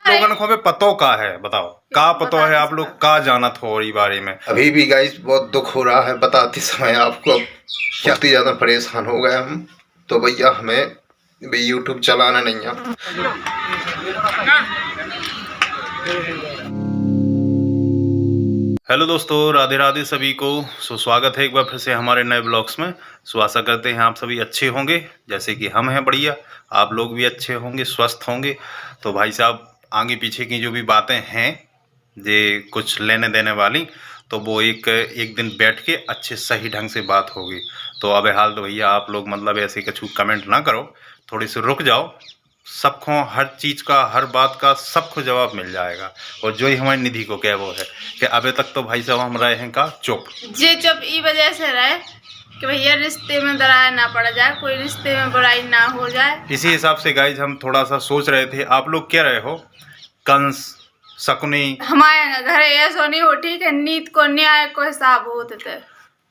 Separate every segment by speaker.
Speaker 1: लोगन को हमें पतो का है, बताओ का पतो है, आप लोग का जानत हो और बारे में।
Speaker 2: अभी भी गाइस बहुत दुख हो रहा है बताते समय आपको। अब काफी ज्यादा परेशान हो गए हम तो भैया हमें भी यूट्यूब चलाना नहीं है।
Speaker 1: हेलो दोस्तों, राधे राधे सभी को। स्वागत है एक बार फिर से हमारे नए ब्लॉग्स में। आशा करते हैं आप सभी अच्छे होंगे, जैसे कि हम हैं बढ़िया। आप लोग भी अच्छे होंगे, स्वस्थ होंगे। तो भाई साहब, आगे पीछे की जो भी बातें हैं ये कुछ लेने देने वाली, तो वो एक दिन बैठ के अच्छे सही ढंग से बात होगी। तो अब हाल तो भैया आप लोग मतलब ऐसे कछु कमेंट ना करो, थोड़ी सी रुक जाओ। सबको हर चीज़ का, हर बात का सबको जवाब मिल जाएगा। और जो ही हमारी निधि को क्या वो है कि अभी तक तो भाई साहब हम रहे हैं का चुप।
Speaker 3: जे चुप ई वजह से रहे कि भैया रिश्ते में दरार ना पड़ जाए, कोई रिश्ते में बुराई ना हो जाए।
Speaker 1: इसी हिसाब से गाइज हम थोड़ा सा सोच रहे थे। आप लोग क्या रहे हो, कंस शकुनी
Speaker 3: हमारे घर ऐसा नहीं हो, ठीक है। नीत को न्याय को हिसाब होते थे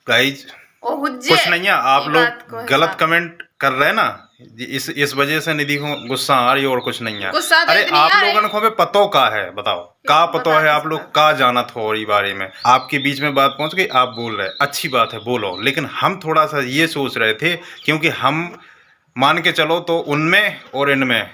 Speaker 1: गाइज, कुछ नहीं है। आप लोग गलत कमेंट कर रहे हैं ना, इस वजह से निधि को गुस्सा आ रही है और कुछ नहीं है। अरे आप लोगों को हमें पतो का है, बताओ का पतो है, आप लोग का जानत हो और बारे में। आपके बीच में बात पहुंच गई, आप बोल रहे, अच्छी बात है बोलो। लेकिन हम थोड़ा सा ये सोच रहे थे, क्योंकि हम मान के चलो तो उनमें और इनमें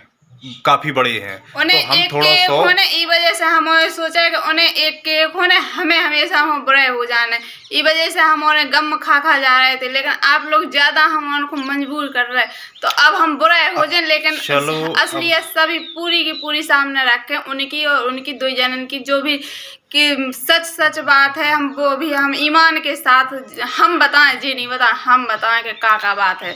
Speaker 1: काफी बड़े हैं, तो हम थोड़ा सा
Speaker 3: ई वजह से हम सोचा कि उन्हें एक के एक होने, हमें हमेशा हम बुरे हो जाने। ई वजह से हम उन्हें गम खा जा रहे थे, लेकिन आप लोग ज्यादा हम उनको मजबूर कर रहे, तो अब हम बुरे हो जाए। लेकिन असलियत सभी पूरी की पूरी सामने रखें, उनकी और उनकी दो जनन की जो भी कि सच बात है, हम वो भी हम ईमान के साथ हम बताएं, जी नहीं बताएं, हम बताएं कि का बात है।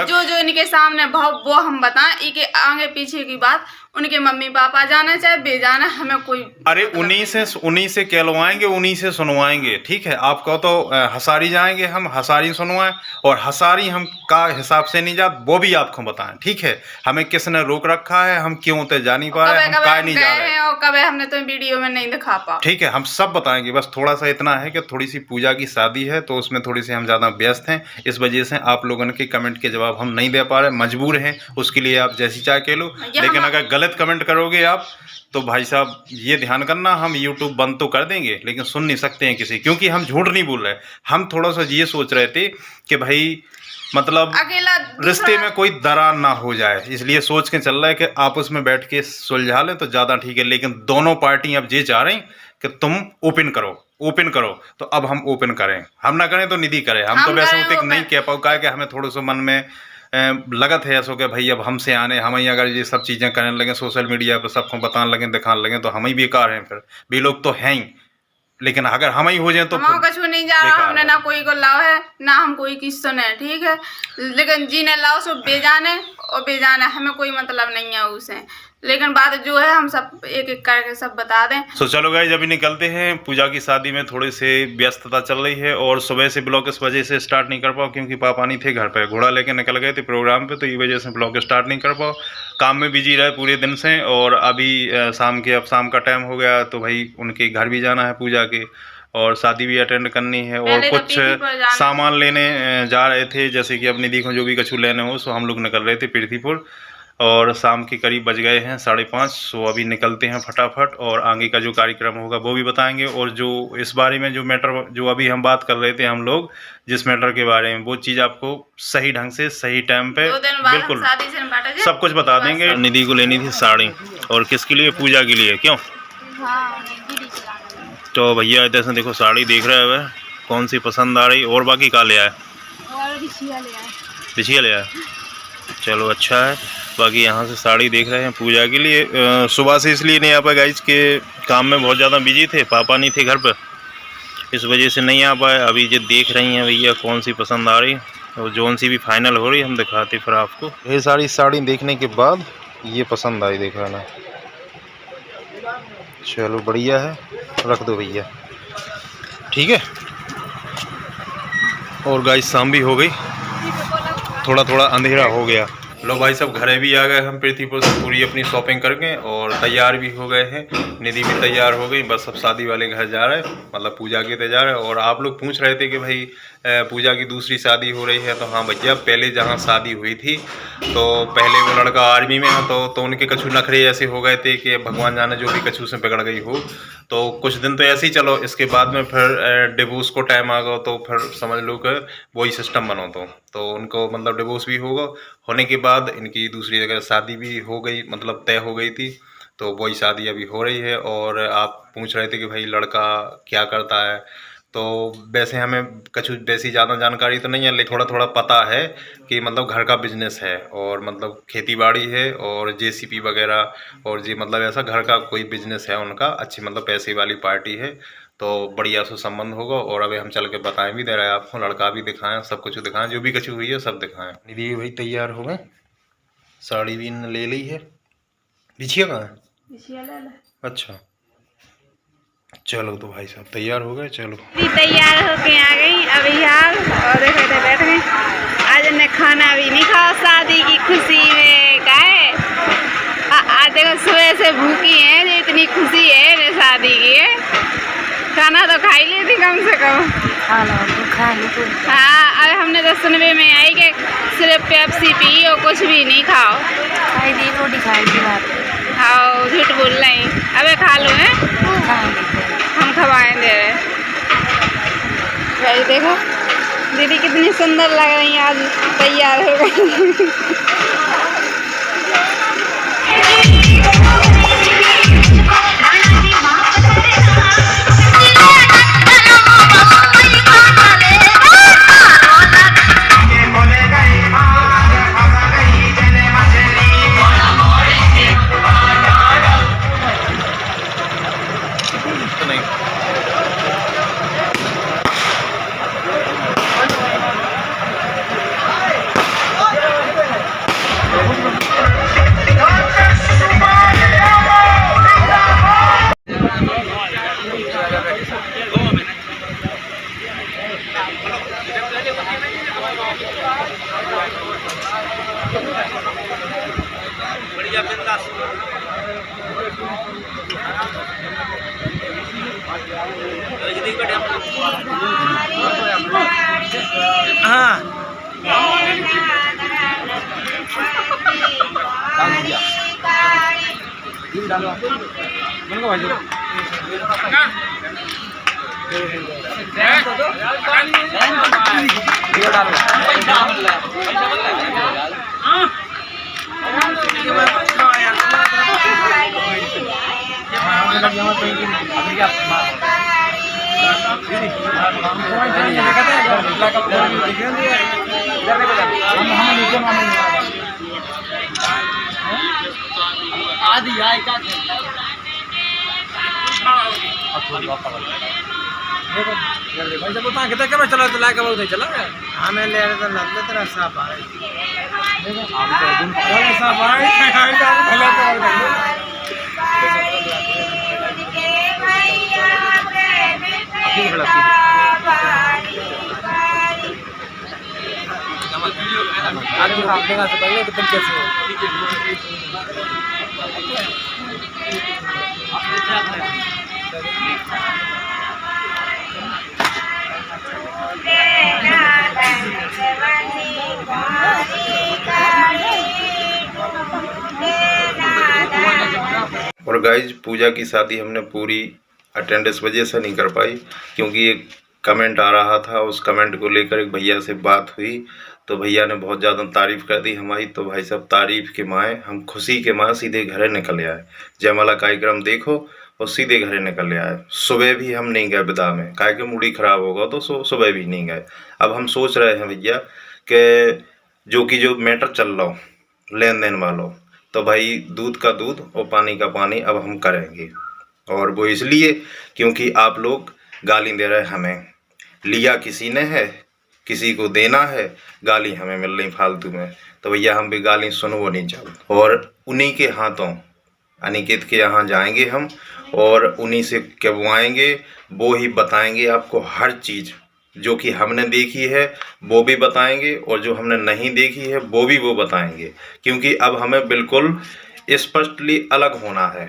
Speaker 3: जो इनके सामने भाव वो हम बताएं। इनके आगे पीछे की बात उनके मम्मी पापा जाने चाहे बेजाना, हमें कोई
Speaker 1: अरे उन्हीं से कहलवाएंगे, उन्हीं से सुनवाएंगे। ठीक है, आप कहो तो हसारी जाएंगे, हम हसारी सुनवाएं। और हसारी हम का हिसाब से नहीं जात, वो भी आपको बताएं। ठीक है, हमें किसने रोक रखा है, हम क्यों ते जा नहीं पा रहे, हम काय नहीं जा रहे,
Speaker 3: और कभी हमने तो वीडियो में नहीं दिखा पा।
Speaker 1: ठीक है, हम सब बताएंगे। बस थोड़ा सा इतना है कि थोड़ी सी पूजा की शादी है, तो उसमें थोड़ी सी हम ज़्यादा व्यस्त हैं। इस वजह से आप लोगों के कमेंट के जवाब हम नहीं दे पा रहे, मजबूर हैं। उसके लिए आप जैसी चाहे कह लो, लेकिन अगर गलत कमेंट करोगे आप तो भाई साहब ये ध्यान करना, हम YouTube बंद तो कर देंगे लेकिन सुन नहीं सकते हैं किसी, क्योंकि हम झूठ नहीं बोल रहे। हम थोड़ा सा ये सोच रहे थे कि भाई मतलब रिश्ते में कोई दरार ना हो जाए, इसलिए सोच के चल रहा है कि आपस में बैठ के सुलझा लें तो ज़्यादा ठीक है। लेकिन दोनों पार्टी अब ये चाह रही कि तुम ओपन करो, तो अब हम ओपन करें। हम ना करें तो निधि करे। हम तो वैसे होते नहीं कह पाओ, क्या कि हमें थोड़ा सा मन में लगत है ऐसा कि भाई अब हमसे आने, हम ही अगर ये सब चीज़ें करने लगे, सोशल मीडिया पर सबको बताने लगे, दिखाने लगे, तो हम ही बेकार हैं। फिर भी लोग तो हैं ही, लेकिन अगर हम ही हो जाए तो
Speaker 3: कुछ नहीं जा रहा। हमने ना कोई को लाओ है, ना हम कोई की सुने, ठीक है। लेकिन जीने लाओ सो बेजाने, और बेजाने हमें कोई मतलब नहीं है उसे। लेकिन बात जो है हम सब एक एक करके सब बता दें।
Speaker 1: तो चलो गाइस, अभी निकलते हैं। पूजा की शादी में थोड़ी से व्यस्तता चल रही है, और सुबह से ब्लॉग इस वजह से स्टार्ट नहीं कर पाओ क्योंकि पापा नहीं थे घर पे, घोड़ा लेके निकल गए थे प्रोग्राम पे, तो ये वजह से ब्लॉग स्टार्ट नहीं कर पाओ। काम में बिजी रहे पूरे दिन से, और अभी अब शाम का टाइम हो गया, तो भाई उनके घर भी जाना है पूजा के, और शादी भी अटेंड करनी है, और कुछ सामान लेने जा रहे थे, जैसे कि अब निधि को जो भी कछु लेने हो, सो हम लोग निकल रहे थे पृथ्वीपुर। और शाम के करीब बज गए हैं 5:30, सो अभी निकलते हैं फटाफट, और आगे का जो कार्यक्रम होगा वो भी बताएंगे। और जो इस बारे में जो मैटर जो अभी हम बात कर रहे थे, हम लोग जिस मैटर के बारे में, वो चीज़ आपको सही ढंग से सही टाइम पे बिल्कुल सब कुछ बता देंगे। निधि को लेनी थी साड़ी, और किसके लिए, पूजा के लिए, क्यों? तो भैया जैसे देखो साड़ी देख रहे हैं, कौन सी पसंद आ रही, और बाकी का ले आए, बिछिया ले आए, चलो अच्छा है। बाकी यहाँ से साड़ी देख रहे हैं पूजा के लिए। सुबह से इसलिए नहीं आ पाए गाइस के काम में बहुत ज़्यादा बिजी थे, पापा नहीं थे घर पर, इस वजह से नहीं आ पाए। अभी ये देख रही हैं भैया कौन सी पसंद आ रही, और जौन सी भी फाइनल हो रही हम दिखाते फिर आपको। ये साड़ी देखने के बाद ये पसंद आई, देखा ना, चलो बढ़िया है, रख दो भैया, ठीक है। और गाइस शाम भी हो गई, थोड़ा अंधेरा हो गया। लो भाई सब घरे भी आ गए हम पृथ्वीपुर से, पूरी अपनी शॉपिंग करके, और तैयार भी हो गए हैं। निधि भी तैयार हो गई, बस अब शादी वाले घर जा रहे हैं, मतलब पूजा के तैयार है। और आप लोग पूछ रहे थे कि भाई पूजा की दूसरी शादी हो रही है। तो हाँ भैया, पहले जहाँ शादी हुई थी तो पहले वो लड़का आर्मी में है, तो उनके कछु नखरे ऐसे हो गए थे कि भगवान जाने जो भी कछु से बिगड़ गई हो। तो कुछ दिन तो ऐसे ही चलो, इसके बाद में फिर डिवोर्स को टाइम आ गया, तो फिर समझ लो कि वही सिस्टम बनो। तो उनको मतलब डिवोर्स भी होगा, होने के बाद इनकी दूसरी जगह शादी भी हो गई, मतलब तय हो गई थी। तो वही शादी अभी हो रही है। और आप पूछ रहे थे कि भाई लड़का क्या करता है, तो वैसे हमें कुछ वैसी ज़्यादा जानकारी तो नहीं है, लेकिन थोड़ा थोड़ा पता है कि मतलब घर का बिजनेस है और मतलब खेती बाड़ी है और जेसीबी वगैरह, और जी मतलब ऐसा घर का कोई बिजनेस है उनका, अच्छी मतलब पैसे वाली पार्टी है। तो बढ़िया से संबंध होगा। और अभी हम चल के बताएं भी दे रहे हैं आपको, लड़का भी दिखाएं, सब कुछ दिखाएं, जो भी कुछ हुई है सब दिखाएं। निधि भाई तैयार हो गए, साड़ी भी ले ली है, बिछिया कहाँ है? अच्छा चलो, तो भाई साहब तैयार हो गए, चलो
Speaker 3: तैयार होके आ गई अभी हाल। और देखो इधर बैठ गए, आज हमने खाना भी नहीं खाओ शादी की खुशी में, क्या है आज देखो सुबह से भूखी है, जो इतनी खुशी है मेरे शादी की है। खाना तो खा ही लेती कम से कम। हाँ, अब हमने तो सुनने में आई कि सिर्फ पेप्सी पी और कुछ भी नहीं खाओ।
Speaker 4: रोटी खाई थी रात।
Speaker 3: हाँ झूठ बोल रही, अबे खा लो है, हम खवाएं दे रहे। भाई देखो दीदी कितनी सुंदर लग रही है, आज तैयार हो गई।
Speaker 4: चलो तो लाके बहुत चला हमें ले रहे तो लगले तेरा साफ आ तुम कैसे हो
Speaker 2: और गाइज पूजा की शादी हमने पूरी अटेंड इस वजह से नहीं कर पाई क्योंकि एक कमेंट आ रहा था, उस कमेंट को लेकर एक भैया से बात हुई तो भैया ने बहुत ज़्यादा तारीफ़ कर दी हमारी। तो भाई साहब तारीफ़ के माए हम खुशी के माए सीधे घरे निकल आए। जयमाला कार्यक्रम देखो और सीधे घरे निकल आए। सुबह भी हम नहीं गए विदा में, काहे के मूड ही ख़राब होगा तो सुबह भी नहीं गए। अब हम सोच रहे हैं भैया कि जो मैटर चल रहा हो लेन देन वालों, तो भाई दूध का दूध और पानी का पानी अब हम करेंगे। और वो इसलिए क्योंकि आप लोग गाली दे रहे हमें, लिया किसी ने है, किसी को देना है, गाली हमें मिल रही फालतू में। तो भैया हम भी गाली सुनवो नहीं चाहते और उन्हीं के हाथों अनिकेत के यहाँ जाएंगे हम और उन्हीं से कहवाएंगे, वो ही बताएंगे आपको हर चीज़ जो कि हमने देखी है वो भी बताएंगे और जो हमने नहीं देखी है वो बताएंगे। क्योंकि अब हमें बिल्कुल स्पष्टली अलग होना है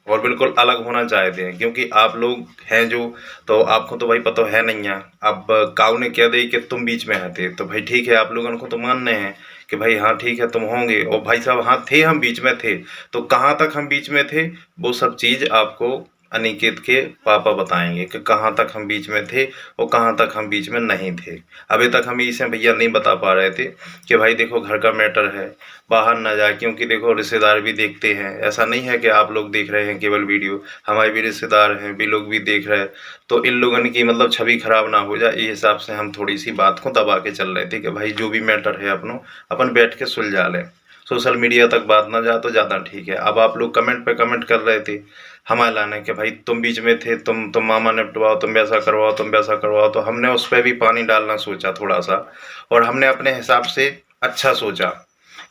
Speaker 2: और बिल्कुल अलग होना चाहते हैं, क्योंकि आप लोग हैं जो, तो आपको तो भाई पता है नहीं है। अब काऊ ने कह दी कि तुम बीच में थे, तो भाई ठीक है, आप लोगों को तो मानने हैं कि भाई हाँ ठीक है तुम होंगे। और भाई साहब हाँ थे, हम बीच में थे, तो कहाँ तक हम बीच में थे वो सब चीज़ आपको अनिकेत के पापा बताएंगे कि कहाँ तक हम बीच में थे और कहाँ तक हम बीच में नहीं थे। अभी तक हम इसे भैया नहीं बता पा रहे थे कि भाई देखो घर का मैटर है, बाहर ना जाए, क्योंकि देखो रिश्तेदार भी देखते हैं। ऐसा नहीं है कि आप लोग देख रहे हैं केवल वीडियो, हमारे भी रिश्तेदार हैं, भी लोग भी देख रहे हैं, तो इन लोगों की मतलब छवि खराब ना हो जाए, इस हिसाब से हम थोड़ी सी बात को दबा के चल रहे थे कि भाई जो भी मैटर है अपन बैठ के सुलझा लें, सोशल मीडिया तक बात ना जाए तो ज़्यादा ठीक है। अब आप लोग कमेंट पे कमेंट कर रहे थे हमारे लाने के भाई तुम बीच में थे, तुम मामा निपटवाओ, तुम वैसा करवाओ, तुम वैसा करवाओ, तो हमने उस पर भी पानी डालना सोचा थोड़ा सा, और हमने अपने हिसाब से अच्छा सोचा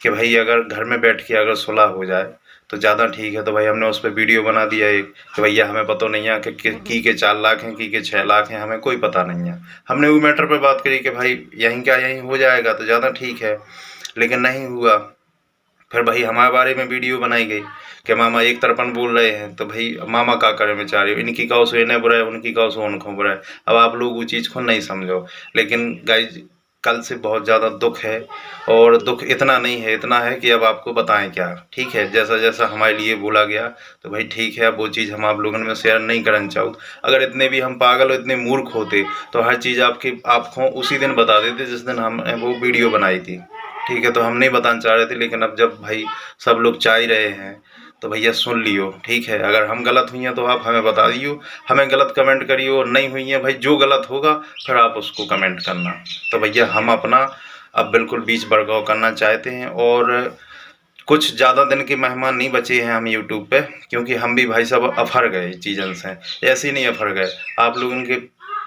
Speaker 2: कि भाई अगर घर में बैठ के अगर सुलह हो जाए तो ज़्यादा ठीक है। तो भाई हमने उस पर वीडियो बना दिया एक कि भैया हमें पता नहीं है कि की के 4 लाख हैं, की के 6 लाख हैं, हमें कोई पता नहीं है। हमने वो मैटर पे बात करी कि भाई यहीं क्या यहीं हो जाएगा तो ज़्यादा ठीक है, लेकिन नहीं हुआ। फिर भाई हमारे बारे में वीडियो बनाई गई कि मामा एक तरफन बोल रहे हैं, तो भाई मामा का करे बेचारे, इनकी काउ से इन्हें बुरा है, उनकी काउ से उनको बुरा है। अब आप लोग वो चीज़ को नहीं समझो, लेकिन गाइज कल से बहुत ज़्यादा दुख है, और दुख इतना नहीं है, इतना है कि अब आपको बताएं क्या। ठीक है, जैसा जैसा हमारे लिए बोला गया तो भाई ठीक है, अब वो चीज़ हम आप लोगों में शेयर नहीं करना चाहूँ। अगर इतने भी हम पागल और इतने मूर्ख होते तो हर चीज़ आपको उसी दिन बता देते जिस दिन हमने वो वीडियो बनाई थी। ठीक है, तो हम नहीं बताना चाह रहे थे, लेकिन अब जब भाई सब लोग चाह ही रहे हैं तो भैया सुन लियो। ठीक है, अगर हम गलत हुई हैं तो आप हमें बता दियो, हमें गलत कमेंट करियो, और नहीं हुई हैं भाई जो गलत होगा फिर आप उसको कमेंट करना। तो भैया हम अपना अब बिल्कुल बीच बर्ताव करना चाहते हैं, और कुछ ज़्यादा दिन के मेहमान नहीं बचे हैं हम यूट्यूब पे, क्योंकि हम भी भाई साहब अफर गए चीज़न से, ऐसे ही नहीं अफर गए। आप लोगों के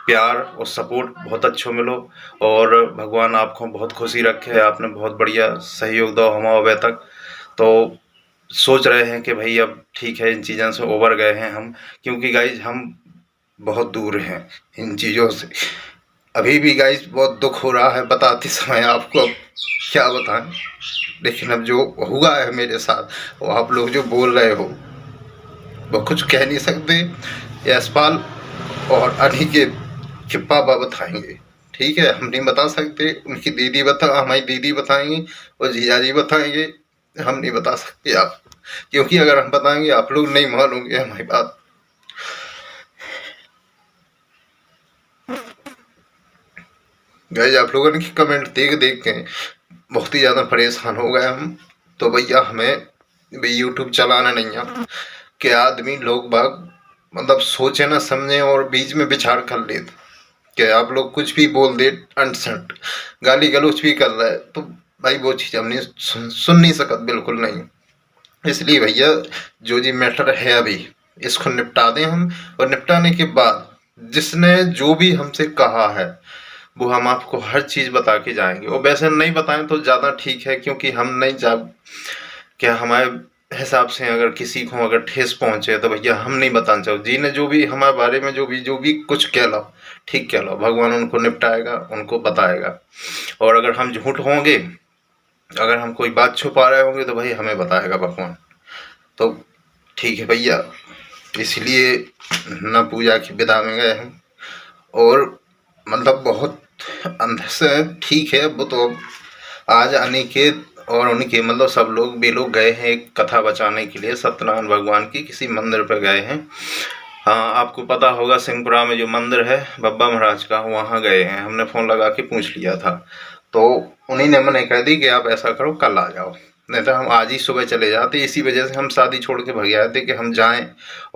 Speaker 2: प्यार और सपोर्ट बहुत अच्छो मिलो, और भगवान आपको बहुत खुशी रखे, आपने बहुत बढ़िया सहयोग दो हमारे अभी तक। तो सोच रहे हैं कि भाई अब ठीक है, इन चीज़ों से ओवर गए हैं हम, क्योंकि गाइज हम बहुत दूर हैं इन चीज़ों से। अभी भी गाइज बहुत दुख हो रहा है बताते समय, आपको अब क्या बताएं, लेकिन अब जो हुआ है मेरे साथ, वो आप लोग जो बोल रहे हो वो कुछ कह नहीं सकते। यशपाल और अनिकेत के पापा बताएंगे, ठीक है, हम नहीं बता सकते। उनकी दीदी हमारी दीदी बताएंगी और जीजा जी बताएंगे, हम नहीं बता सकते आप, क्योंकि अगर हम बताएंगे आप लोग नहीं मानोगे हमारी बात। गाइस आप लोगों ने कमेंट देख के बहुत ही ज़्यादा परेशान हो गए हम। तो भैया हमें भी यूट्यूब चलाना नहीं है कि आदमी लोग बाग मतलब सोचे ना समझे और बीच में बिछाड़ कर ले कि आप लोग कुछ भी बोल दे, अनसंट गाली गलौज भी कर रहा है, तो भाई वो चीज़ हमने सुन नहीं सकत, बिल्कुल नहीं। इसलिए भैया जो जी मैटर है अभी इसको निपटा दें हम, और निपटाने के बाद जिसने जो भी हमसे कहा है वो हम आपको हर चीज़ बता के जाएंगे। और वैसे नहीं बताएं तो ज़्यादा ठीक है, क्योंकि हम नहीं जा क्या हमारे हिसाब से अगर किसी को अगर ठेस पहुंचे तो भैया हम नहीं बताना चाहो। जी ने जो भी हमारे बारे में जो भी कुछ कह लो, ठीक कह लो, भगवान उनको निपटाएगा, उनको बताएगा। और अगर हम झूठ होंगे, अगर हम कोई बात छुपा रहे होंगे तो भाई हमें बताएगा भगवान। तो ठीक है भैया, इसलिए न पूजा की विदा में गए हम, और मतलब बहुत अंदर से ठीक है वो तो। आज अनिकेत और उनके मतलब सब लोग भी लोग गए हैं एक कथा बचाने के लिए, सत्यनारायण भगवान की किसी मंदिर पर गए हैं। हाँ आपको पता होगा सिंहपुरा में जो मंदिर है बब्बा महाराज का, वहाँ गए हैं। हमने फ़ोन लगा के पूछ लिया था, तो उन्हीं ने मने कह दी कि आप ऐसा करो कल आ जाओ, नहीं तो हम आज ही सुबह चले जाते। इसी वजह से हम शादी छोड़ के भग आए थे कि हम जाएं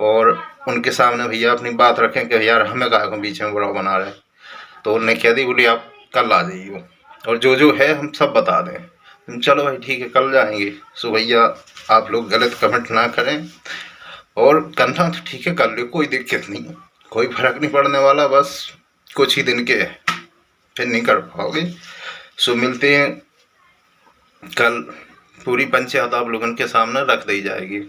Speaker 2: और उनके सामने भैया अपनी बात रखें कि यार हमें काहे बीच में बुरा बना रहे। तो उन्होंने कह दी, बोली आप कल आ जाइए और जो है हम सब बता दें। चलो भाई ठीक है कल जाएंगे। सो भैया आप लोग गलत कमेंट ना करें, और करना तो ठीक है कर लो, कोई दिक्कत नहीं है, कोई फर्क नहीं पड़ने वाला, बस कुछ ही दिन के है, फिर नहीं कर पाओगे। सो मिलते हैं कल, पूरी पंचायत आप लोगों के सामने रख दी जाएगी।